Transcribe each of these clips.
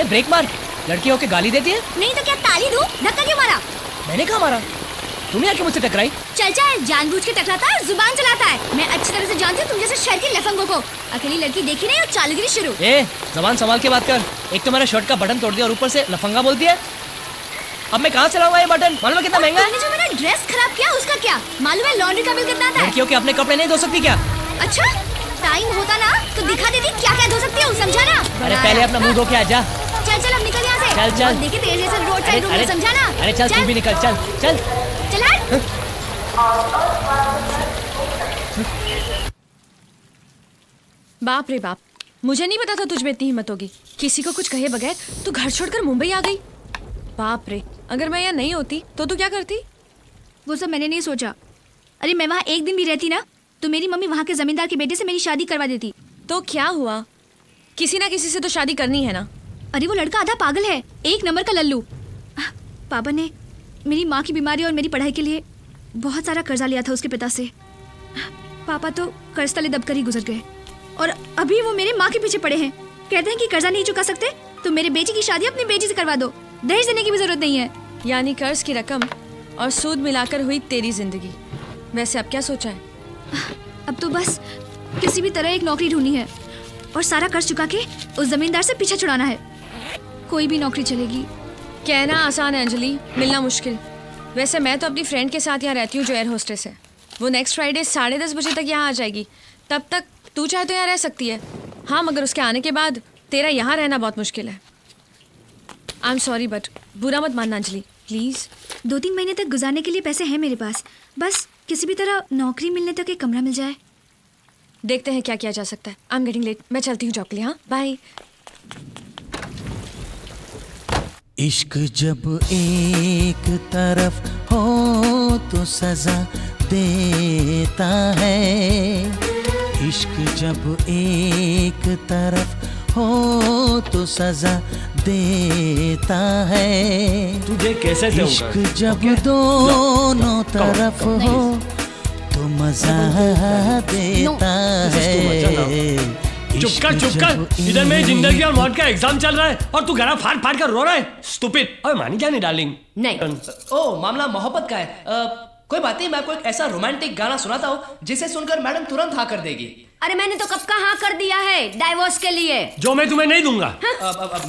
Break मार, लड़की होके गाली देती है। नहीं तो क्या ताली दूं? धक्का क्यों मारा? मैंने कहा मारा, तुमने आके मुझसे टकराई। चल जानबूझ के टकराता है और जुबान चलाता है। मैं अच्छी तरह से जानती हूँ तुम जैसे शहर की लफंगों को। अकेली लड़की देखी नहीं और चालूगिरी शुरू। जबान संभाल के बात कर। एक तो मेरा शर्ट का बटन तोड़ दिया और ऊपर से लफंगा बोलती है। अब मैं कहाँ से लाऊंगा ये बटन? मालूम है कितना महंगा है? जो मेरा ड्रेस खराब किया उसका क्या? मालूम है लॉन्ड्री का बिल कितना आता है? लड़कियों के अपने कपड़े नहीं धो सकती क्या? अच्छा, टाइम होता ना तो दिखा देती क्या क्या धो सकती हूँ, समझा ना? अरे पहले अपना मुंह धो के आ जा। चल अब निकल यहाँ से। चल देखे तेरे जैसे रोड साइड रूम में, समझा ना? अरे चल तू भी निकल, चल चल चल। बाप रे बाप, मुझे नहीं पता था तुझ में इतनी हिम्मत होगी। किसी को कुछ कहे बगैर तू घर छोड़कर मुंबई आ गई। बाप रे, अगर मैं यहाँ नहीं होती तो तू क्या करती? वो सब मैंने नहीं सोचा। अरे मैं वहाँ एक दिन भी रहती ना तो मेरी मम्मी वहाँ के जमींदार के बेटे से मेरी शादी करवा देती। तो क्या हुआ, किसी ना किसी से तो शादी करनी है ना। अरे वो लड़का आधा पागल है, एक नंबर का लल्लू। पापा ने मेरी माँ की बीमारी और मेरी पढ़ाई के लिए बहुत सारा कर्जा लिया था उसके पिता से। पापा तो कर्ज तले दबकर ही गुजर गए और अभी वो मेरे माँ के पीछे पड़े हैं। कहते हैं कि कर्जा नहीं चुका सकते तो मेरे बेटी की शादी अपनी बेटी से करवा दो, दहेज देने की भी जरूरत नहीं है। यानी कर्ज की रकम और सूद मिलाकर हुई तेरी जिंदगी। वैसे अब क्या सोचा है? अब तो बस किसी भी तरह एक नौकरी ढूंढनी है और सारा कर्ज चुका के उस जमींदार से पीछा छुड़ाना है। कोई भी नौकरी चलेगी। कहना आसान है अंजलि, मिलना मुश्किल। वैसे मैं तो अपनी फ्रेंड के साथ यहाँ रहती हूँ जो एयर होस्टेस है। वो नेक्स्ट फ्राइडे 10:30 बजे तक यहाँ आ जाएगी। तब तक तू चाहे तो यहाँ रह सकती है। हाँ, मगर उसके आने के बाद तेरा यहाँ रहना बहुत मुश्किल है। आई एम सॉरी बट बुरा मत मानना अंजलि, प्लीज। 2-3 महीने तक गुजारने के लिए पैसे हैं मेरे पास। बस किसी भी तरह नौकरी मिलने तक एक कमरा मिल जाए। देखते हैं क्या किया जा सकता है। आई एम गेटिंग लेट, मैं चलती हूँ जॉब के लिए। हाँ बाय। इश्क जब एक तरफ हो तो सजा देता है। इश्क जब एक तरफ हो तो सजा देता है। तुझे कैसे दूंगा? इश्क जब दोनों तरफ हो तो मजा देता है। चुप कर, इधर मेरी जिंदगी और मौत का एग्जाम चल रहा है और तू गला फाड़ फाड़ कर रो रहा है। स्टूपिड। अरे मानी क्या नहीं डार्लिंग? नहीं। ओ, मामला मोहब्बत का है। कोई बात नहीं, मैं आपको एक ऐसा रोमांटिक गाना सुनाता हूँ जिसे सुनकर मैडम तुरंत हाँ कर देगी। अरे मैंने तो कब का हाँ कर दिया है डाइवोर्स के लिए। जो मैं तुम्हें नहीं दूंगा।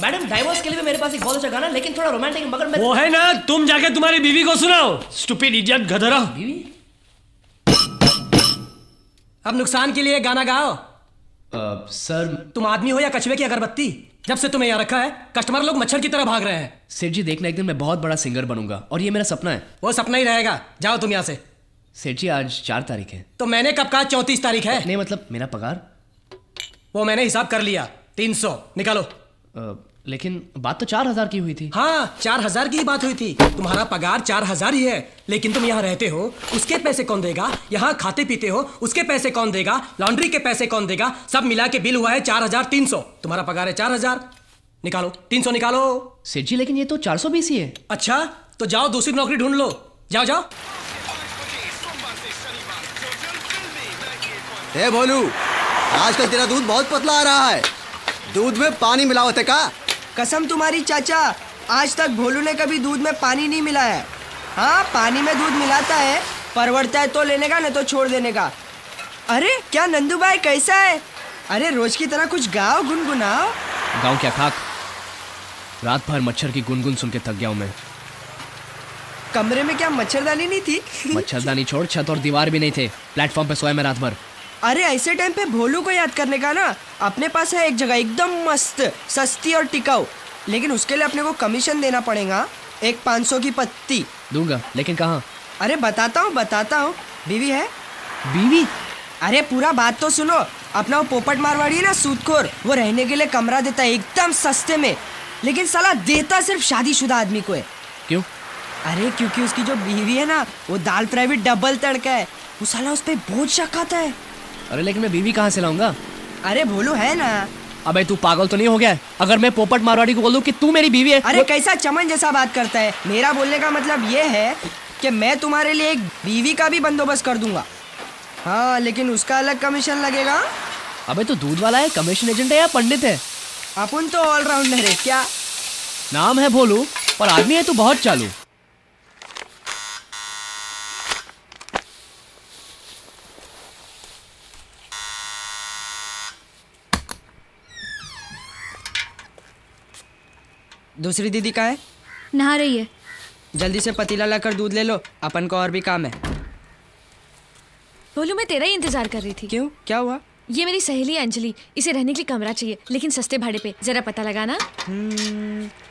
मैडम डाइवोर्स के लिए भी मेरे पास एक बहुत अच्छा गाना, लेकिन थोड़ा रोमांटिक है, मगर मैं वो है ना, तुम जाके तुम्हारी बीवी को सुनाओ। स्टूपिड इडियट, गधरा। बीवी? अब नुकसान के लिए गाना गाओ। सर, तुम आदमी हो या कछुए की अगरबत्ती? जब से तुम्हें यहाँ रखा है कस्टमर लोग मच्छर की तरह भाग रहे हैं। सेठ जी देखना, एक दिन मैं बहुत बड़ा सिंगर बनूंगा और ये मेरा सपना है। वो सपना ही रहेगा, जाओ तुम यहाँ से। सेठ जी आज 4 तारीख है। तो मैंने कब कहा 34 तारीख है? नहीं मतलब मेरा पगार। वो मैंने हिसाब कर लिया, 300 निकालो। लेकिन बात तो 4,000 की हुई थी। हाँ, 4,000 की ही बात हुई थी। तुम्हारा पगार 4,000 ही है, लेकिन तुम यहाँ रहते हो, उसके पैसे कौन देगा? यहाँ खाते पीते हो, उसके पैसे कौन देगा? लॉन्ड्री के पैसे कौन देगा? सब मिला के बिल हुआ है 4,300। तुम्हारा पगार है 4,000, निकालो 300 निकालो। सेठ जी लेकिन ये तो 420 ही है। अच्छा, तो जाओ दूसरी नौकरी ढूंढ लो, जाओ जाओ। ए भोलू, आजकल तेरा दूध बहुत पतला आ रहा है। दूध में पानी मिलावट है का? कसम तुम्हारी चाचा, आज तक भोलू ने कभी दूध में पानी नहीं मिलाया। हाँ, पानी में दूध मिलाता है, परवड़ता है तो लेने का, नहीं तो छोड़ देने का। अरे क्या नंदू भाई, कैसा है? अरे रोज की तरह कुछ गाओ, गुनगुनाओ। गाँव क्या खाक, रात भर मच्छर की गुनगुन सुन के थक गया हूँ मैं। कमरे में क्या मच्छरदानी नहीं थी? मच्छरदानी छोड़, छत और दीवार भी नहीं थे। प्लेटफॉर्म पे सोया मैं रात भर। अरे ऐसे टाइम पे भोलू को याद करने का ना, अपने पास है एक जगह एकदम मस्त, सस्ती और टिकाऊ, लेकिन उसके लिए अपने को कमीशन देना पड़ेगा। एक 500 की पत्ती दूंगा, लेकिन कहाँ? अरे बताता हूँ। बीवी है? बीवी? अरे पूरा बात तो सुनो। अपना वो पोपट मारवाड़ी है ना, सूदखोर, वो रहने के लिए कमरा देता है एकदम सस्ते में, लेकिन साला देता सिर्फ शादीशुदा आदमी को है। क्यों? अरे क्योंकि उसकी जो बीवी है ना, वो दाल फ्राई भी डबल तड़का है। वो साला उस पर बहुत शक आता है। अरे लेकिन मैं बीवी कहाँ से लाऊंगा? अरे भोलू है ना। अबे तू पागल तो नहीं हो गया है? अगर मैं पोपट मारवाड़ी को बोलूं कि तू मेरी बीवी है। अरे कैसा चमन जैसा बात करता है। मेरा बोलने का मतलब ये है कि मैं तुम्हारे लिए एक बीवी का भी बंदोबस्त कर दूंगा। हाँ, लेकिन उसका अलग कमीशन लगेगा। अबे तो दूध वाला है, कमीशन एजेंट है या पंडित है? अपन तो ऑलराउंडर है क्या? नाम है भोलू पर आदमी है तू बहुत चालू। दूसरी दीदी कहाँ है? नहा रही है। जल्दी से पतीला लाकर दूध ले लो, अपन को और भी काम है। बोलू मैं तेरा ही इंतजार कर रही थी। क्यों, क्या हुआ? ये मेरी सहेली है अंजलि, इसे रहने के लिए कमरा चाहिए लेकिन सस्ते भाड़े पे, जरा पता लगाना।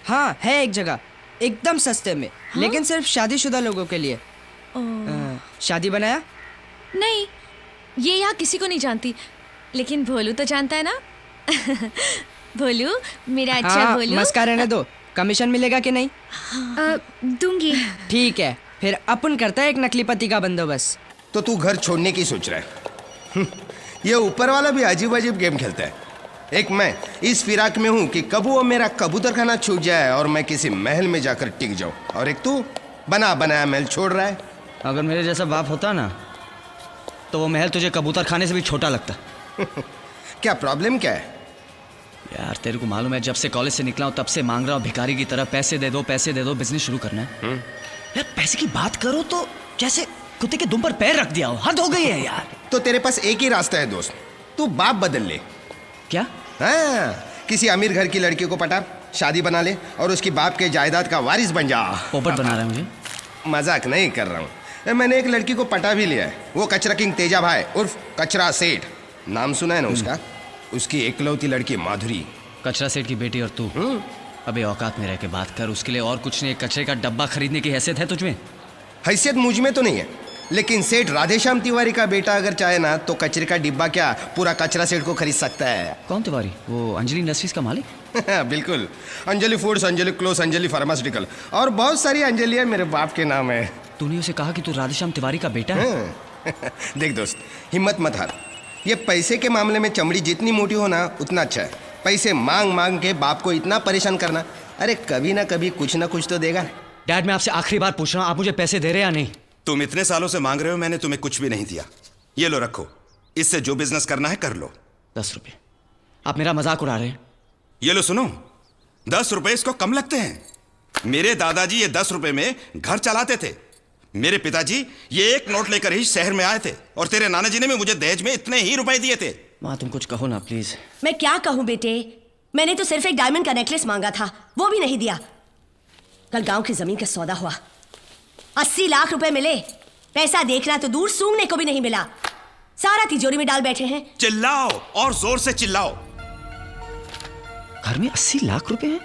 हाँ है एक जगह एकदम सस्ते में, लेकिन सिर्फ शादीशुदा लोगों के लिए। शादी बनाया? नहीं, ये यहाँ किसी को नहीं जानती, लेकिन भोलू तो जानता है ना। भोलू मेरा अच्छा हाँ, भोलू। मस्का रहने दो, कमीशन मिलेगा कि नहीं? दूंगी। ठीक है, फिर अपन करता है एक नकली पति का बंदोबस्त। तो तू घर छोड़ने की सोच रहा है? ये ऊपर वाला भी अजीब अजीब गेम खेलता है। एक मैं इस फिराक में हूँ कि कब वो मेरा कबूतर खाना छूट जाए और मैं किसी महल में जाकर टिक जाऊँ, और एक तू बना बनाया महल छोड़ रहा है। अगर मेरे जैसा बाप होता ना तो वो महल तुझे कबूतर खाने से भी छोटा लगता। क्या प्रॉब्लम क्या है? यार तेरे को मालूम है, जब से कॉलेज से निकला हूँ तब से मांग रहा हूँ भिखारी की तरह, पैसे दे दो बिजनेस शुरू करना है। यार पैसे की बात करो तो जैसे कुत्ते के दुम पर पैर रख दिया हो, हद हो गई है यार। तो तेरे पास एक ही रास्ता है दोस्त, तू बाप बदल ले। क्या? हाँ, किसी अमीर घर की लड़की को पटा, शादी बना ले और उसकी बाप के जायदाद का वारिस बन जा। पोपट बना रहा है मुझे? मजाक नहीं कर रहा हूँ, मैंने एक लड़की को पटा भी लिया है। वो कचरा किंग तेजा भाई उर्फ कचरा सेठ, नाम सुना है ना उसका? उसकी एकलौती लड़की माधुरी। कचरा सेठ की बेटी और तू? अबे औकात में रह के बात कर, उसके लिए और कुछ नहीं, कचरे का डब्बा खरीदने की हैसियत है तुझमें? हैसियत मुझ में तो नहीं है, लेकिन सेठ राधेश्याम तिवारी का बेटा अगर चाहे ना तो कचरे का डिब्बा क्या पूरा कचरा सेठ को खरीद सकता है। कौन तिवारी? वो अंजलि इंडस्ट्रीज का मालिक? बिल्कुल, Anjali foods, Anjali cloth, Anjali pharmaceutical और बहुत सारी अंजलियां मेरे बाप के नाम है। तूने उसे कहा कि तू राधेश्याम तिवारी का बेटा है? देख दोस्त, हिम्मत मत हार। ये पैसे के मामले में चमड़ी जितनी मोटी हो ना उतना अच्छा है। पैसे मांग मांग के बाप को इतना परेशान करना, अरे कभी ना कभी कुछ ना कुछ तो देगा। डैड मैं आपसे आखिरी बार पूछ रहा हूँ, आप मुझे पैसे दे रहे या नहीं? तुम इतने सालों से मांग रहे हो, मैंने तुम्हें कुछ भी नहीं दिया। ये लो रखो, इससे जो बिजनेस करना है कर लो। 10 रुपये? आप मेरा मजाक उड़ा रहे हैं? ये लो सुनो, 10 रुपए इसको कम लगते हैं। मेरे दादाजी ये 10 रुपए में घर चलाते थे। मेरे पिताजी ये एक नोट लेकर ही शहर में आए थे, और तेरे नाना जी ने भी मुझे दहेज में इतने ही रुपए दिए थे। माँ तुम कुछ कहो ना प्लीज। मैं क्या कहूँ बेटे, मैंने तो सिर्फ एक डायमंड का नेकलेस मांगा था, वो भी नहीं दिया। कल गांव की जमीन का सौदा हुआ, 80 लाख रुपए मिले। पैसा देखना तो दूर, सूंघने को भी नहीं मिला। सारा तिजोरी में डाल बैठे हैं। चिल्लाओ और जोर से चिल्लाओ। घर में 80 लाख रुपए हैं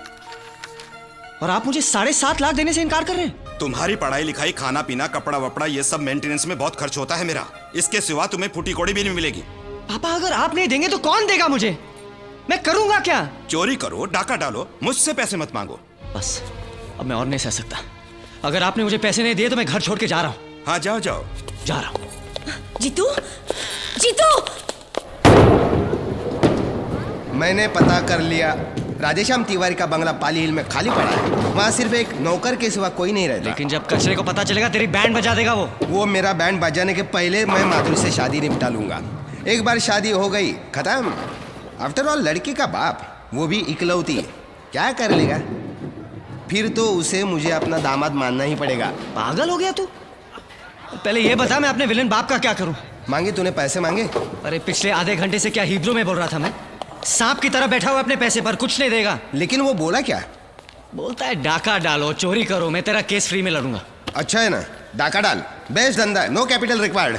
और आप मुझे 7.5 लाख देने से इनकार कर रहे हैं? तुम्हारी पढ़ाई लिखाई, खाना पीना, कपड़ा वपड़ा, ये सब मेंटेनेंस में बहुत खर्च होता है मेरा। इसके सिवा तुम्हें फूटी कौड़ी भी नहीं मिलेगी। पापा अगर आप नहीं देंगे तो कौन देगा मुझे? मैं करूंगा क्या? चोरी करो, डाका डालो, मुझसे पैसे मत मांगो। बस अब मैं और नहीं सह सकता। अगर आपने मुझे पैसे नहीं दिए तो मैं घर छोड़ के जा रहा हूँ। हाँ जाओ जाओ। जा रहा हूँ। जीतू, जीतू! मैंने पता कर लिया, राधेश्याम तिवारी का बंगला पाली हिल में खाली पड़ा है। वहाँ सिर्फ एक नौकर के सिवा कोई नहीं रहता। लेकिन जब कचरे को पता चलेगा तेरी बैंड बजा देगा वो। मेरा बैंड बजाने के पहले मैं माधुरी से शादी निपटा लूंगा। एक बार शादी हो गई, खत्म। आफ्टर ऑल लड़की का बाप, वो भी इकलौती, क्या कर लेगा? फिर तो उसे मुझे अपना दामाद मानना ही पड़ेगा। पागल हो गया तू? पहले ये बता मैं अपने विलन बाप का क्या करूं? मांगे तूने पैसे मांगे? अरे पिछले आधे घंटे से क्या हिब्रू में बोल रहा था मैं? सांप की तरह बैठा हुआ अपने पैसे पर, कुछ नहीं देगा। लेकिन वो बोला क्या? बोलता है डाका डालो, चोरी करो, मैं तेरा केस फ्री में लड़ूंगा। अच्छा है ना, डाका डाल, बेस्ट धंधा है, नो कैपिटल रिक्वायर्ड।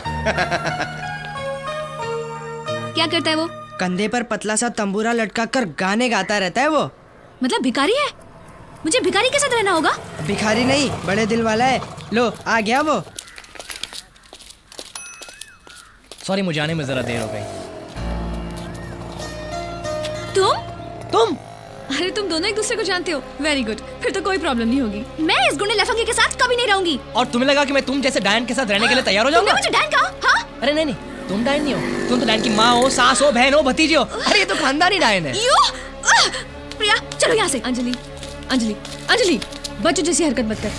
क्या करता है वो? कंधे पर पतला सा तंबूरा लटका कर गाने गाता रहता है वो। मतलब भिखारी है? मुझे भिखारी के साथ रहना होगा? भिखारी नहीं, बड़े दिल वाला है। लो आ गया वो। सॉरी मुझे आने में जरा देर हो गई। तुम? अरे तुम दोनों एक दूसरे को जानते हो? वेरी गुड, फिर तो कोई प्रॉब्लम नहीं होगी। मैं इस गुंडे लफंगे के साथ कभी नहीं रहूंगी। और तुम्हें लगा कि मैं तुम जैसे डायन के साथ रहने के लिए तैयार हो जाऊंगा? तुमने मुझे डायन कहा? हाँ? अरे नहीं, तुम डायन नहीं हो। तुम तो डायन की माँ हो, सास हो, बहन हो, भतीजी हो। अरे ये तो खानदानी डायन है। प्रिया चलो यहाँ से। अंजलि, अंजलि, अंजलि, बच्चों जैसी हरकत मत कर,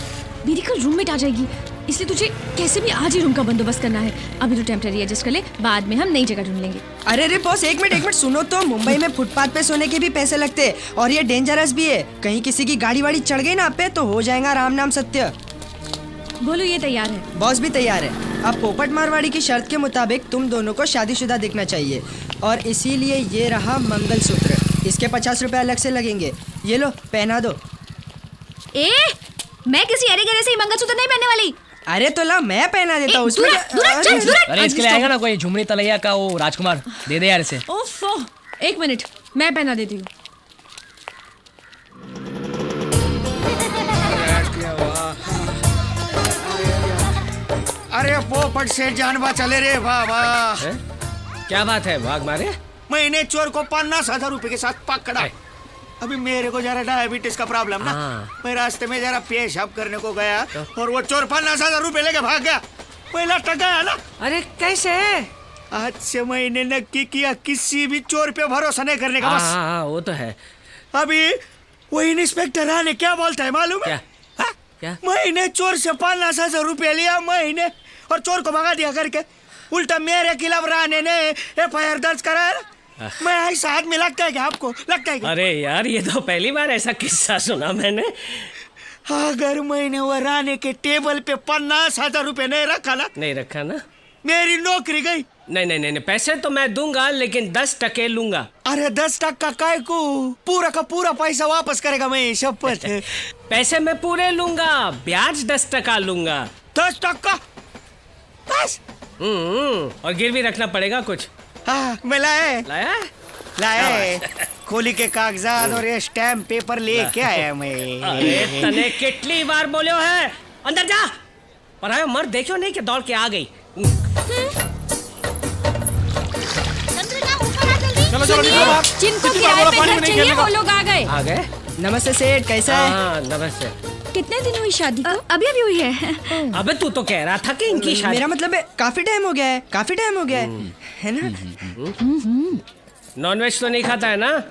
मेरी कल रूममेट आ जाएगी। इसलिए तुझे कैसे भी आज ही रूम का बंदोबस्त करना है। अभी तो टेम्परेरी एडजस्ट कर ले, बाद में हम नई जगह ढूंढ लेंगे। अरे बॉस, एक मिनट सुनो तो। मुंबई में फुटपाथ पे सोने के भी पैसे लगते हैं और ये डेंजरस भी है। कहीं किसी की गाड़ी वाड़ी चढ़ गई ना आप पे तो हो जाएगा राम नाम सत्य। बोलो ये तैयार है? बॉस भी तैयार है। अब पोपट मारवाड़ी की शर्त के मुताबिक तुम दोनों को शादीशुदा दिखना चाहिए और इसीलिए ये रहा मंगलसूत्र। इसके 50 रुपए अलग से लगेंगे। ये लो, पहना दो। मैं किसी अरे गरे से ही मंगलसूत्र नहीं पहनने वाली। अरे तो ला, मैं पहना देता हूँ उसमें। अरे इसके लिए आएगा ना कोई झुमरी तलैया का वो राजकुमार, दे दे यार इसे। ओफो, एक मिनट, मैं पहना देती हूँ। अरे पोपट से जानवा चले रे बाबा। क्या बात है, भाग मारे? मैंने चोर को 50,000 रुपए के साथ पकड़ा। अभी मेरे को जरा डायबिटीज का प्रॉब्लम ना, मैं रास्ते में जरा पेशाब करने को गया और वो चोर 50,000 रुपए लेके भाग गया। पहला टक गया ना। अरे कैसे? आज से मैंने नक्की किया किसी भी चोर पे भरोसा नहीं करने का। बस हाँ, वो तो है। अभी वो इंस्पेक्टर राणे क्या बोलता है मालूम है? क्या? मैंने चोर से 50,000 रुपए लिया महीने और चोर को भगा दिया करके। उल्टा मेरे खिलाफ राणे ने FIR दर्ज कराया। मैं ऐसा आदमी लगता है क्या आपको? लगता है क्या? अरे यार, ये तो पहली बार ऐसा किस्सा सुना मैंने। अगर मैंने वो राणे के टेबल पे 50,000 रुपए नहीं रखा ना, मेरी नौकरी गई। नहीं, पैसे तो मैं दूंगा लेकिन 10% लूंगा। अरे 10% काय को? पूरा का पूरा पैसा वापस करेगा मैं, शपथ। पैसे मैं पूरे लूंगा, ब्याज 10% लूंगा। 10%? बस। और गिरवी रखना पड़ेगा कुछ। हाँ, मैं लाए खोली के कागजात और ये स्टैम्प पेपर लेके आया मैं। अरे तने कितनी बार बोलो है, अंदर जा। पर आयो मर, देखो नहीं कि दौड़ के आ गई। चलो जिनको किराए पे घर चाहिए वो लोग आ गए। नमस्ते सेठ, कैसा है? हाँ, नमस्ते। कितने दिन हुई शादी को? अभी हुई है। अबे तू तो कह रहा था कि इनकी शादी। मेरा मतलब है काफी टाइम हो गया है ना? नॉनवेज तो नहीं खाता है ना?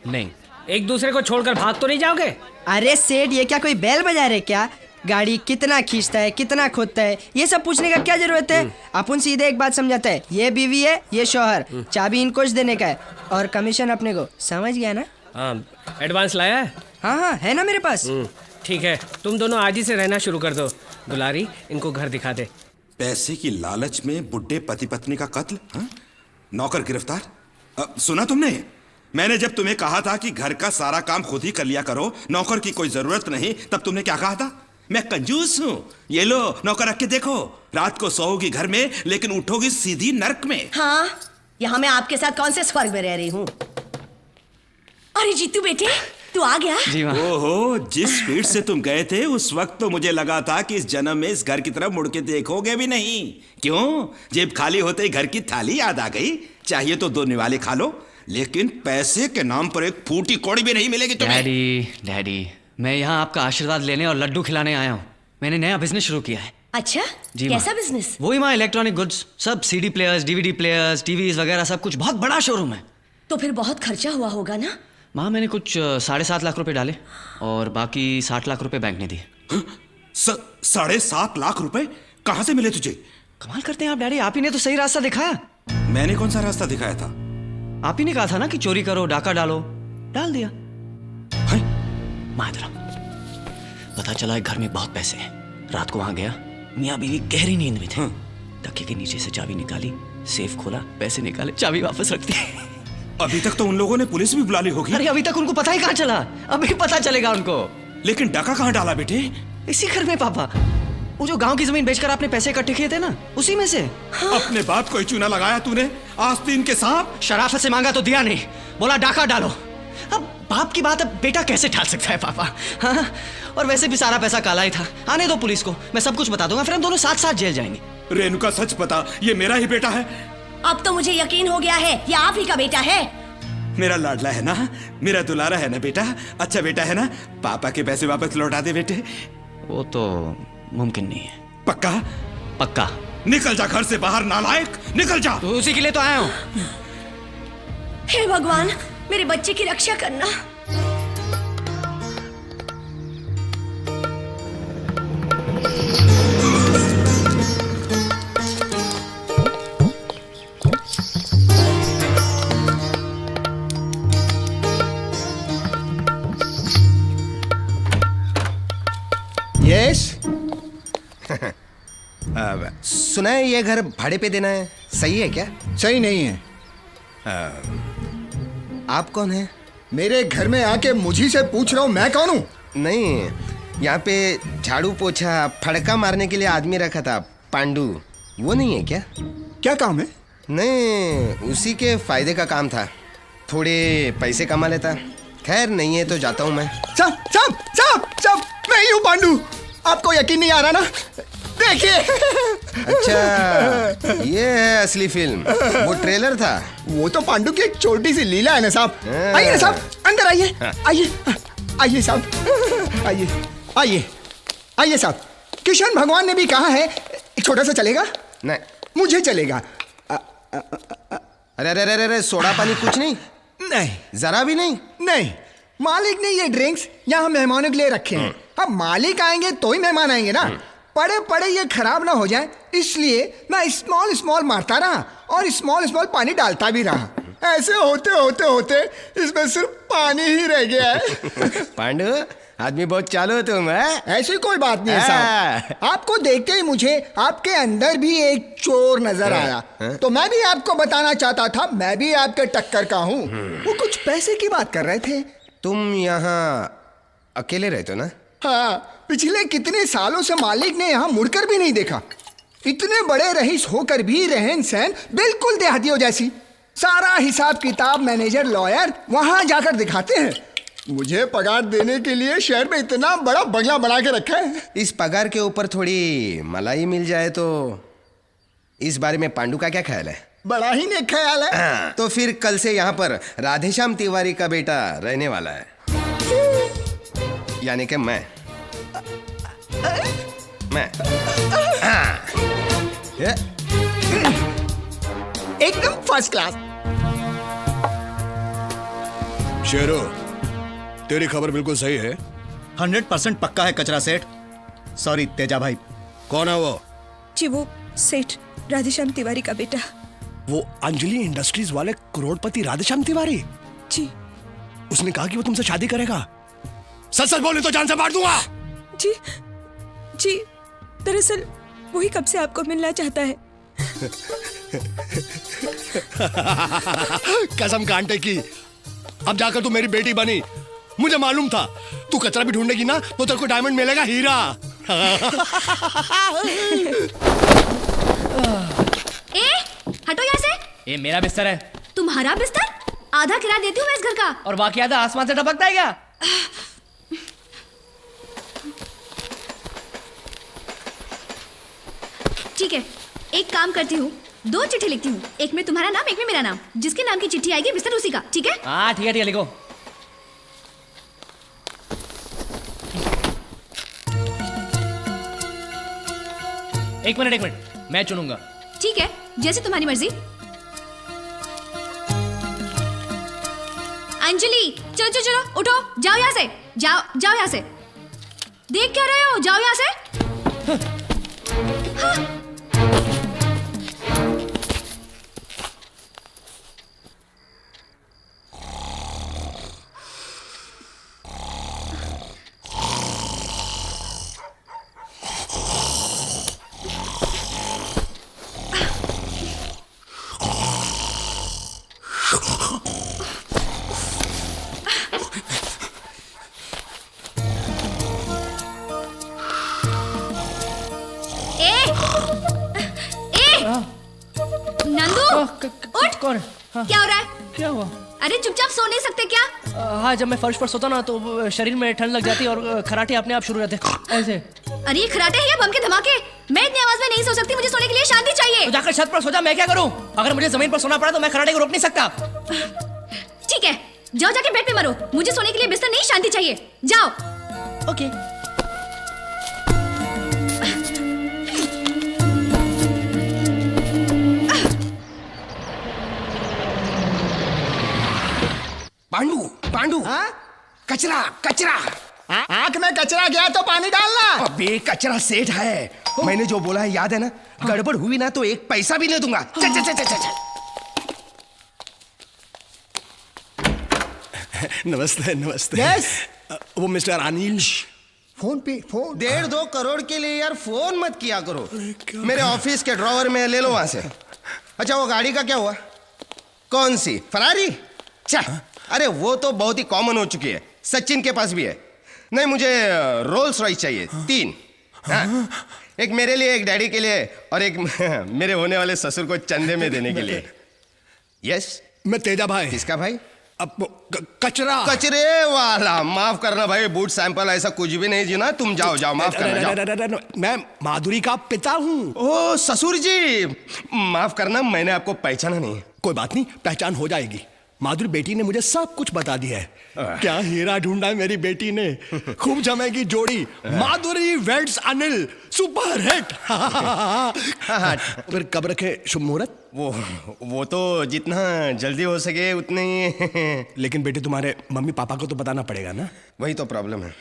नहीं। एक दूसरे को छोड़कर भाग तो नहीं जाओगे? अरे सेठ, ये क्या कोई बैल बजा रहे क्या? गाड़ी कितना खींचता है, कितना खोदता है, ये सब पूछने का क्या जरूरत है? अपन सीधे एक बात समझाते हैं, ये बीवी है, ये शौहर। चाबी इनको देने का है और कमीशन अपने को। समझ गया ना? हाँ, एडवांस लाया है? हाँ, है ना मेरे पास। ठीक है, तुम दोनों आज ही से रहना शुरू कर दो। दुलारी, इनको घर दिखा दे। पैसे की लालच में बुड्ढे पति पत्नी का कत्ल, हाँ? नौकर गिरफ्तार। सुना तुमने? मैंने जब तुम्हें कहा था कि घर का सारा काम खुद ही कर लिया करो, नौकर की कोई जरूरत नहीं, तब तुमने क्या कहा था? मैं कंजूस हूँ। ये लो नौकर रख के देखो, रात को सोओगी घर में लेकिन उठोगी सीधी नर्क में। हाँ, यहाँ मैं आपके साथ कौन से स्वर्ग में रह रही हूँ? अरे जीतू बेटे, तू आ गया? जी माँ। ओहो, जिस स्पीड से तुम गए थे उस वक्त तो मुझे लगा था कि इस जन्म में इस घर की तरफ मुड़ के देखोगे भी नहीं। क्यों? जेब खाली होते ही घर की थाली याद आ गई। चाहिए तो 2 निवाले खा लो, लेकिन पैसे के नाम पर एक फूटी कौड़ी भी नहीं मिलेगी तुम्हें। डैडी, मैं यहाँ आपका आशीर्वाद लेने और लड्डू खिलाने आया हूँ। मैंने नया बिजनेस शुरू किया है। अच्छा, जी कैसा बिजनेस? वही माँ, इलेक्ट्रॉनिक गुड्स, सब CD players, DVD players, TVs वगैरह सब कुछ। बहुत बड़ा शोरूम है। तो फिर बहुत खर्चा हुआ होगा ना? माँ, मैंने कुछ 7.5 लाख रुपए डाले और बाकी 60 लाख रुपए बैंक ने दिए। 7.5 लाख रुपए कहाँ से मिले तुझे? कमाल करते हैं आप डैडी, आप ही ने तो सही रास्ता दिखाया। मैंने कौन सा रास्ता दिखाया था? आप ही ने कहा था ना कि चोरी करो, डाका डालो, डाल दिया। माधुरम, पता चला घर में बहुत पैसे हैं। रात को वहां गया, मियाँ बीवी गहरी नींद में थे। तकिए के नीचे से चाबी निकाली, सेफ खोला, पैसे निकाले, चाबी वापस रख दी। अभी तक तो उन लोगों ने पुलिस भी बुला ली होगी। अरे अभी तक उनको पता ही कहाँ चला, अभी पता चलेगा उनको। लेकिन डाका कहाँ डाला बेटे? इसी घर में पापा, वो जो गांव की जमीन बेचकर आपने पैसे इकट्ठे किए थे ना, उसी में से। अपने बाप को ही चूना लगाया तूने, आस्तीन के सांप। शराफत से मांगा तो दिया नहीं, बोला डाका डालो। अब बाप की बात अब बेटा कैसे टाल सकता है पापा? हाँ, और वैसे भी सारा पैसा काला ही था। आने दो पुलिस को, मैं सब कुछ बता दूंगा, फिर हम दोनों साथ साथ जेल जाएंगे। रेणुका, सच बता, ये मेरा ही बेटा है? अब तो मुझे यकीन हो गया है, ये आप ही का बेटा है। मेरा लाडला है ना, मेरा दुलारा है ना बेटा, अच्छा बेटा है ना? पापा के पैसे वापस लौटा दे बेटे। वो तो मुमकिन नहीं है। पक्का? पक्का। निकल जा घर से बाहर, नालायक, निकल जा। तो उसी के लिए तो आया हूँ। हे भगवान, मेरे बच्चे की रक्षा करना। सुना है ये घर भाड़े पे देना है, सही है क्या? सही नहीं है। आप कौन है? मेरे घर में आके मुझी से पूछ रहा हूँ मैं कौन हूँ? नहीं, यहाँ पे झाड़ू पोछा फड़का मारने के लिए आदमी रखा था, पांडू, वो नहीं है क्या? क्या काम है? नहीं, उसी के फायदे का काम था, थोड़े पैसे कमा लेता। खैर नहीं है तो जाता हूँ मैं। साहब साहब साहब साहब, मैं ही हूँ पांडू। आपको यकीन नहीं आ रहा ना? देखिए। अच्छा, ये है असली फिल्म, वो ट्रेलर था। वो तो पांडू की एक छोटी सी लीला है ना साहब। आइए ना साहब, अंदर आइए। आइए आइए साहब, आइए आइए आइए साहब। कृष्ण भगवान ने भी कहा है एक छोटा सा चलेगा? नहीं, मुझे चलेगा। अरे अरे अरे अरे, सोडा पानी कुछ नहीं? नहीं, जरा भी नहीं? नहीं, मालिक ने ये ड्रिंक्स यहाँ मेहमानों के लिए रखे हैं। अब मालिक आएंगे तो ही मेहमान आएंगे ना। पड़े पड़े ये खराब ना हो जाए, इसलिए मैं स्मॉल स्मॉल मारता रहा और स्मॉल स्मॉल पानी डालता भी रहा। ऐसे होते होते होते इसमें सिर्फ पानी ही रह गया है। पांडू, आदमी बहुत चालू हो तुम है? ऐसी कोई बात नहीं है साहब। आपको देखते ही मुझे आपके अंदर भी एक चोर नजर आया, तो मैं भी आपको बताना चाहता था मैं भी आपके टक्कर का हूँ। वो कुछ पैसे की बात कर रहे थे। तुम यहाँ अकेले रहते हो ना? हाँ, पिछले कितने सालों से मालिक ने यहाँ मुड़कर भी नहीं देखा। इतने बड़े रईस होकर भी रहन सहन बिल्कुल देहातियों जैसी। सारा हिसाब किताब मैनेजर लॉयर वहां जाकर दिखाते हैं। मुझे पगार देने के लिए शहर में इतना बड़ा बंगला बना के रखा है। इस पगार के ऊपर थोड़ी मलाई मिल जाए तो। इस बारे में पांडू का क्या ख्याल है? बड़ा ही नेक ख्याल है। तो फिर कल से यहाँ पर राधेश्याम तिवारी का बेटा रहने वाला है, यानी कि मैं। एकदम फर्स्ट क्लास। शेरो, तेरी खबर बिल्कुल सही है। 100% पक्का है कचरा सेठ। सॉरी तेजा भाई। कौन है वो? जी वो सेठ राधेश्याम तिवारी का बेटा। वो अंजलि इंडस्ट्रीज वाले करोड़पति राधेश्याम तिवारी? जी। उसने कहा कि वो तुमसे शादी करेगा। सच सच बोले तो जान से मार दूंगा। जी जी, दरअसल वही कब से आपको मिलना चाहता है। कसम कांटे की, अब जाकर तू मेरी बेटी बनी। मुझे मालूम था तू कचरा भी ढूंढेगी ना तो तेरे को डायमंड मिलेगा, हीरा। ए, हटो यहाँ से। ये मेरा बिस्तर है। तुम्हारा बिस्तर? आधा किराया देती हूँ मैं इस घर का। और बाकी आधा आसमान से टपकता है क्या? ठीक है, एक काम करती हूँ, 2 चिट्ठी लिखती हूँ, एक में तुम्हारा नाम एक में मेरा नाम। जिसके नाम की चिट्ठी आएगी बिस्तर उसी का, ठीक है? हाँ ठीक है लिखो। एक मिनट, मैं चुनूंगा। ठीक है, जैसे तुम्हारी मर्जी। अंजलि, चलो चलो चलो, उठो, जाओ यहाँ से, जाओ यहाँ से। देख क्या रहे हो, जाओ यहाँ से। हाँ। नंदू, उठ। कौन? क्या हो रहा है? क्या हुआ? अरे चुपचाप सो नहीं सकते क्या? हाँ, जब मैं फर्श पर सोता ना तो शरीर में ठंड लग जाती है और खराटे अपने आप शुरू रहते ऐसे। अरे ये खराटे हैं या बम के धमाके? मैं इतनी आवाज में नहीं सो सकती, मुझे सोने के लिए शांति चाहिए। तो जाकर छत पर सो जा, मैं क्या करूं? अगर मुझे जमीन पर सोना पड़ा तो मैं खराटे को रोक नहीं सकता। ठीक है, जाओ जाके बेड पे मरो। मुझे सोने के लिए बिस्तर नहीं, शांति चाहिए। जाओ। ओके। पांडू, पांडू, कचरा कचरा। आंख में कचरा गया तो पानी डालना। अबे कचरा सेठ है, मैंने जो बोला है याद है ना? गड़बड़ हुई ना तो एक पैसा भी नहीं दूंगा। चल चल चल चल चल। नमस्ते नमस्ते। यस। वो मिस्टर अनिल। फोन पे फोन 1.5-2 करोड़ के लिए यार फोन मत किया करो। मेरे ऑफिस के ड्रॉवर में ले लो वहां से। अच्छा वो गाड़ी का क्या हुआ? कौन सी? फरारी? अरे वो तो बहुत ही कॉमन हो चुकी है, सचिन के पास भी है। नहीं मुझे रोल्स रॉयस चाहिए 3। हाँ? एक मेरे लिए, एक डैडी के लिए और एक मेरे होने वाले ससुर को चंदे में देने के लिए। यस। मैं तेजा भाई। किसका भाई? अब कचरा। कचरे वाला। माफ करना भाई, बूट सैंपल ऐसा कुछ भी नहीं जी ना। तुम जाओ जाओ, माफ करना जाओ। मैं माधुरी का पिता हूँ। ओ ससुर जी, माफ करना मैंने आपको पहचाना नहीं। कोई बात नहीं, पहचान हो जाएगी। माधुरी बेटी ने मुझे सब कुछ बता दिया है। क्या हीरा ढूंढा है मेरी बेटी ने। खूब जमेगी जोड़ी। माधुरी वेड्स अनिल, सुपर हिट। फिर कब रखे शुभ मुहूर्त? वो तो जितना जल्दी हो सके उतने ही। लेकिन बेटे तुम्हारे मम्मी पापा को तो बताना पड़ेगा ना। वही तो प्रॉब्लम है।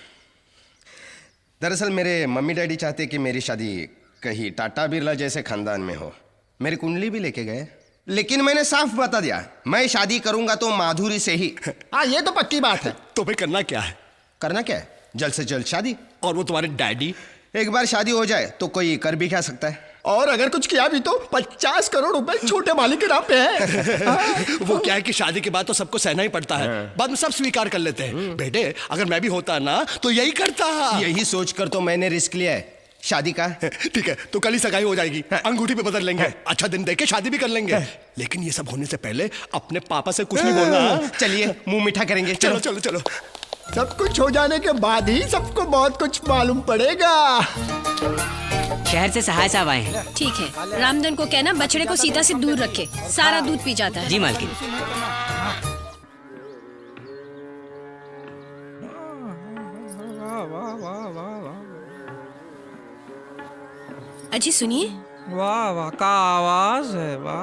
दरअसल मेरे मम्मी डैडी चाहते कि मेरी शादी कहीं टाटा बिरला जैसे खानदान में हो। मेरी कुंडली भी लेके गए, लेकिन मैंने साफ बता दिया मैं शादी करूंगा तो माधुरी से ही। हाँ ये तो पक्की बात है। तो फिर करना क्या है? करना क्या है? जल्द से जल्द शादी। और वो तुम्हारे डैडी? एक बार शादी हो जाए तो कोई कर भी क्या सकता है। और अगर कुछ किया भी तो 50 करोड़ रुपए छोटे मालिक के नाम पे है। वो क्या है कि शादी के बाद तो सबको सहना ही पड़ता है, बाद में सब स्वीकार कर लेते हैं। बेटे अगर मैं भी होता ना तो यही करता। यही सोचकर तो मैंने रिस्क लिया है शादी का। ठीक है तो कल ही सगाई हो जाएगी, अंगूठी पे बदल लेंगे, अच्छा दिन देख के शादी भी कर लेंगे। लेकिन ये सब होने से पहले अपने पापा से कुछ नहीं बोलना। चलिए मुंह मीठा करेंगे। चलो चलो चलो। सब कुछ हो जाने के बाद ही सबको बहुत कुछ मालूम पड़ेगा। शहर से सहाय साहब आए हैं। ठीक है, रामधन को कहना बछड़े को सीता से दूर रखे, सारा दूध पी जाता है। जी मालकिन। अजी सुनिए। वाह वाह का आवाज है, वाह।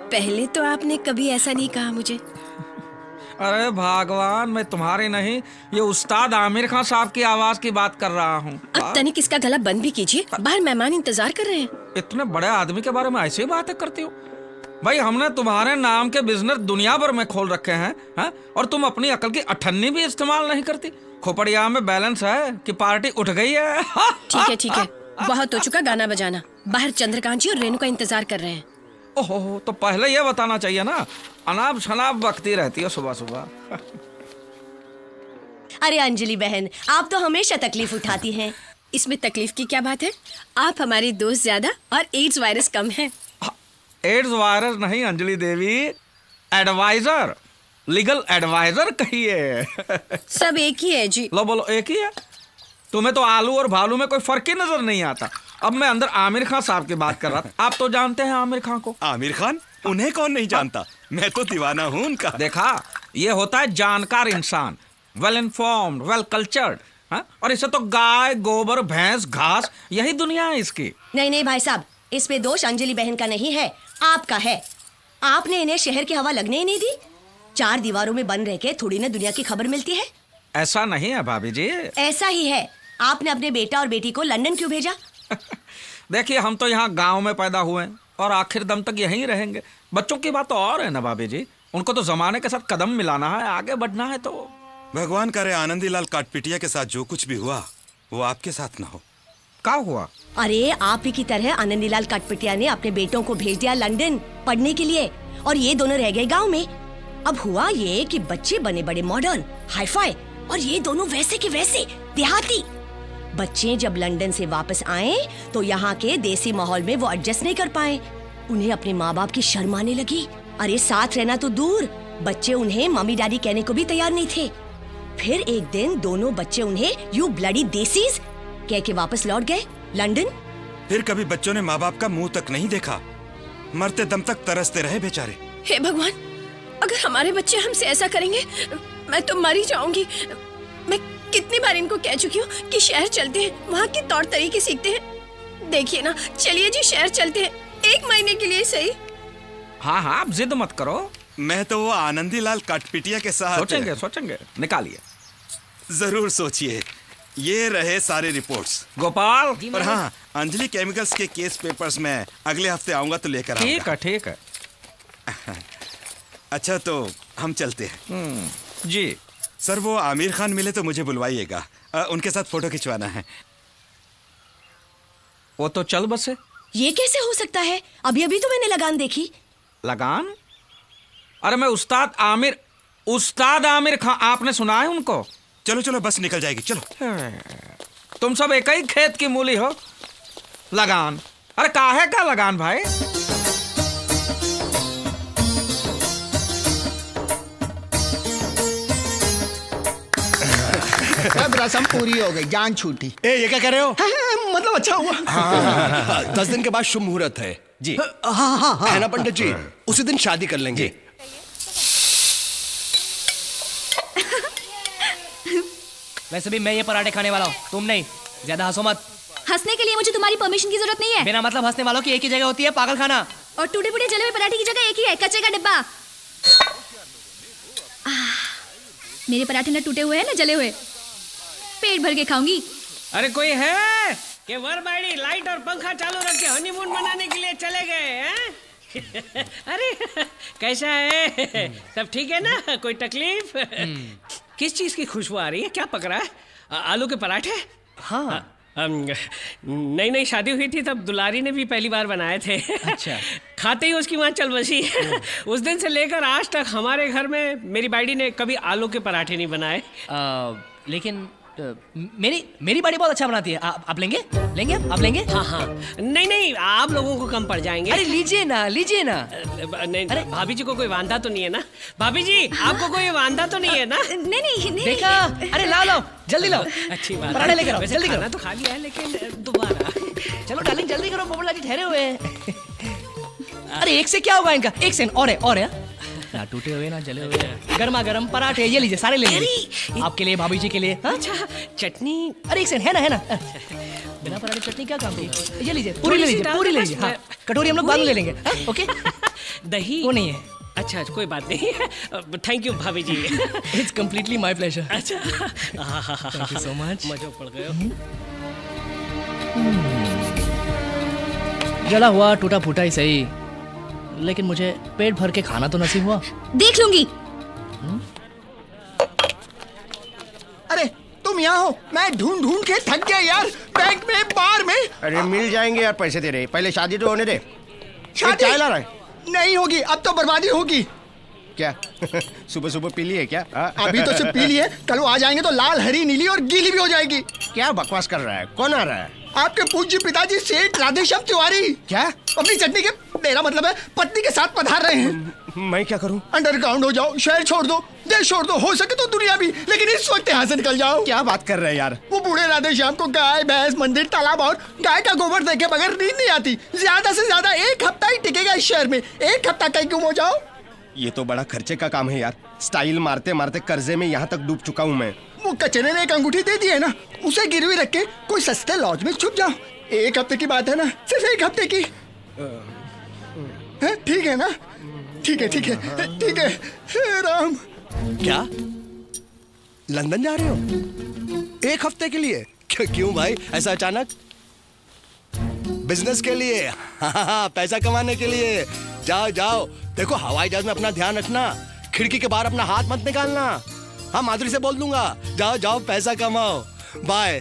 पहले तो आपने कभी ऐसा नहीं कहा मुझे। अरे भगवान, मैं तुम्हारी नहीं, ये उस्ताद आमिर खान साहब की आवाज की बात कर रहा हूँ। अब तनिक इसका गला बंद भी कीजिए, बाहर मेहमान इंतजार कर रहे हैं। इतने बड़े आदमी के बारे में ऐसे ही बातें करती हो? भाई हमने तुम्हारे नाम के बिजनेस दुनिया भर में खोल रखे हैं, है? और तुम अपनी अकल की अठन्नी भी इस्तेमाल नहीं करती। खोपड़िया में बैलेंस है कि पार्टी उठ गई है। ठीक है, बहुत हो चुका गाना बजाना। बाहर चंद्रकांत जी और रेणु का इंतजार कर रहे हैं। ओहो, तो पहले ये बताना चाहिए ना। अनाप शनाप बकती रहती है सुबह सुबह। अरे अंजलि बहन, आप तो हमेशा तकलीफ उठाती हैं। इसमें तकलीफ की क्या बात है? आप हमारी दोस्त ज्यादा और एड्स वायरस कम है। एड्स वायरस नहीं अंजलि देवी, एडवाइजर, लीगल एडवाइजर कहिए। सब एक ही है जी। लो बोलो, एक ही है। तुम्हें तो आलू और भालू में कोई फर्क ही नजर नहीं आता। अब मैं अंदर आमिर खान साहब की बात कर रहा था। आप तो जानते हैं आमिर खान को। आमिर खान? उन्हें कौन नहीं जानता, मैं तो दीवाना हूँ उनका। देखा, ये होता है जानकार इंसान, वेल इन्फॉर्म्ड, वेल कल्चर्ड। और इसे तो गाय, गोबर, भैंस, घास, यही दुनिया है इसकी। नहीं भाई साहब, इसमें दोष अंजलि बहन का नहीं है, आपका है। आपने इन्हें शहर की हवा लगने ही नहीं दी। 4 दीवारों में बंद रह के थोड़ी ना दुनिया की खबर मिलती है। ऐसा नहीं है भाभी जी। ऐसा ही है। आपने अपने बेटा और बेटी को लंदन क्यों भेजा? देखिए, हम तो यहाँ गांव में पैदा हुए हैं और आखिर दम तक यहीं रहेंगे। बच्चों की बात तो और है ना भाभी जी, उनको तो जमाने के साथ कदम मिलाना है, आगे बढ़ना है। तो भगवान करे आनंदीलाल काटपिटिया के साथ जो कुछ भी हुआ वो आपके साथ ना हो। क्या हुआ? अरे आप ही की तरह आनंदीलाल काटपिटिया ने अपने बेटों को भेज दिया लंदन पढ़ने के लिए, और ये दोनों रह गए गाँव में। अब हुआ ये कि बच्चे बने बड़े मॉडर्न, हाईफाई, और ये दोनों वैसे के वैसे देहाती। बच्चे जब लंदन से वापस आए तो यहाँ के देसी माहौल में वो एडजस्ट नहीं कर पाए। उन्हें अपने माँ बाप की शर्म आने लगी। अरे साथ रहना तो दूर, बच्चे उन्हें मम्मी डैडी कहने को भी तैयार नहीं थे। फिर एक दिन दोनों बच्चे उन्हें यू ब्लडी देसीज कह के वापस लौट गए लंदन। फिर कभी बच्चों ने माँ बाप का मुंह तक नहीं देखा, मरते दम तक तरसते रहे बेचारे। हे भगवान, अगर हमारे बच्चे हमसे ऐसा करेंगे मैं तो मर ही जाऊंगी। मैं कितनी बार इनको कह चुकी हूँ कि शहर चलते हैं, वहाँ के तौर तरीके सीखते हैं। देखिए ना, चलिए जी शहर चलते हैं, 1 महीने के लिए सही। हाँ, आप जिद मत करो। मैं तो वो आनंदीलाल काटपिटिया के साथ सोचेंगे, निकालिए। जरूर सोचिए। ये रहे सारे रिपोर्ट्स। गोपाल। और हाँ, अंजलि केमिकल्स के केस पेपर्स में अगले हफ्ते आऊंगा तो लेकर आऊंगा। ठीक है। अच्छा तो हम चलते हैं। जी सर, वो आमिर खान मिले तो मुझे बुलवाइएगा। उनके साथ फोटो खिंचवाना है। वो तो चल बसे। ये कैसे हो सकता है? अभी अभी तो मैंने लगान देखी। लगान? अरे मैं उस्ताद आमिर खान, आपने सुना है उनको? चलो चलो बस निकल जाएगी, चलो। तुम सब एक ही खेत की मूली हो। लगान? अरे काहे का लगान भाई? अब रस्म पूरी हो गई, जान छूटी। ये क्या कर रहे हो? मतलब अच्छा हुआ। हाँ, 10 दिन के बाद शुभ मुहूर्त है जी। हाँ। है ना पंडित जी? उसी दिन शादी कर लेंगे। वैसे भी मैं ये पराठे खाने वाला हूँ, तुम नहीं। ज्यादा हंसो मत। हंसने के लिए मुझे तुम्हारी परमिशन की जरूरत नहीं है। बिना मतलब हंसने वालों की एक ही जगह होती है, पागल खाना। और टूटे फूटे जले हुए पराठे की जगह एक ही है, कच्चे का डिब्बा। मेरे पराठे न टूटे हुए हैं न जले हुए। पेट भर के खाऊंगी। अरे कोई है कि वरमाइडी लाइट और पंखा चालू रख के हनीमून मनाने के लिए चले गए हैं? अरे कैसा है? सब ठीक है ना? कोई तकलीफ? किस चीज की खुशबू आ रही है? क्या पक रहा है? आलू के पराठे? हाँ। नई नई शादी हुई थी तब दुलारी ने भी पहली बार बनाए थे। अच्छा। खाते ही उसकी वहाँ चल बसी। उस दिन से लेकर आज तक हमारे घर में मेरी बाइडी ने कभी आलू के पराठे नहीं बनाए। लेकिन मेरी बाड़ी बहुत अच्छा बनाती है। आप लेंगे? आप लेंगे? हाँ। नहीं आप लोगों को कम पड़ जाएंगे। अरे लीजिए ना। नहीं, अरे भाभी जी को कोई वांदा तो नहीं है ना? भाभी जी आपको कोई वांदा तो नहीं है ना? नहीं। देखा? अरे लाओ जल्दी लाओ। अच्छी बात। पराठे लेकर आओ, वैसे जल्दी खाना करो। तो खा लिया है लेकिन दोबारा। चलो डार्लिंग जल्दी करो, पोपटलाल जी ठहरे हुए हैं। अरे एक से क्या होगा इनका? एक से और है ना टूटे हुए ना जले हुए गर्मा गर्म पराठे। ये लीजिए, सारे ले लीजिए। आपके लिए, भाभी जी के लिए। अच्छा चटनी? अरे एक सेकंड, है ना। बिना पराठे चटनी क्या काम की? ये लीजिए, पूरी ले लीजिए। हाँ, कटोरी हम लोग बाद में ले लेंगे। ओके। दही वो नहीं है। अच्छा कोई बात नहीं। थैंक यू भाभी जी। It's completely my pleasure. अच्छा थैंक यू सो मच। मजे पड़ गए। जला हुआ टूटा फूटा ही सही, लेकिन मुझे पेट भर के खाना तो नसीब हुआ। देख लूंगी। अरे तुम यहाँ हो? मैं ढूंढ के थक गया यार, बैंक में, बार में। अरे मिल जाएंगे यार पैसे तेरे, पहले शादी तो होने दे। शादी चाय ला रहा है? नहीं होगी, अब तो बर्बादी होगी। क्या? सुबह सुबह पी ली है क्या? अभी तो सिर्फ पी ली है, कल वो आ जाएंगे तो लाल, हरी, नीली और गीली भी हो जाएगी। क्या बकवास कर रहा है? कौन आ रहा है? आपके पूज्य पिताजी सेठ राधेश्याम तिवारी। क्या? अपनी चटनी के, मेरा मतलब है पत्नी के साथ पधार रहे हैं। मैं क्या करूं? अंडरग्राउंड हो जाओ, शहर छोड़ दो, देश छोड़ दो, हो सके तो दुनिया भी, लेकिन इस वक्त यहाँ से निकल जाओ। क्या बात कर रहे हैं यार? वो बूढ़े राधेश्याम को गाय, भैंस, मंदिर, तालाब और गाय का गोबर देखे बगैर नींद नहीं आती। ज्यादा से ज्यादा 1 हफ्ता ही टिकेगा इस शहर में। 1 हफ्ता कहीं गुम हो जाओ। ये तो बड़ा खर्चे का काम है यार। स्टाइल मारते मारते कर्जे में यहाँ तक डूब चुका हूँ मैं। वो कचरे ने एक अंगूठी दे दी है ना, उसे गिरवी रख के कोई सस्ते लॉज में छुप जाओ। 1 हफ्ते की बात है ना, सिर्फ 1 हफ्ते की। ठीक है ना? ठीक है। हे राम। क्या लंदन जा रहे हो 1 हफ्ते के लिए? क्यों भाई ऐसा अचानक? बिजनेस के लिए? हाँ, पैसा कमाने के लिए। जाओ। देखो हवाई जहाज में अपना ध्यान रखना, खिड़की के बाहर अपना हाथ मत निकालना। हाँ माधुरी से बोल दूंगा। जाओ पैसा कमाओ। बाय।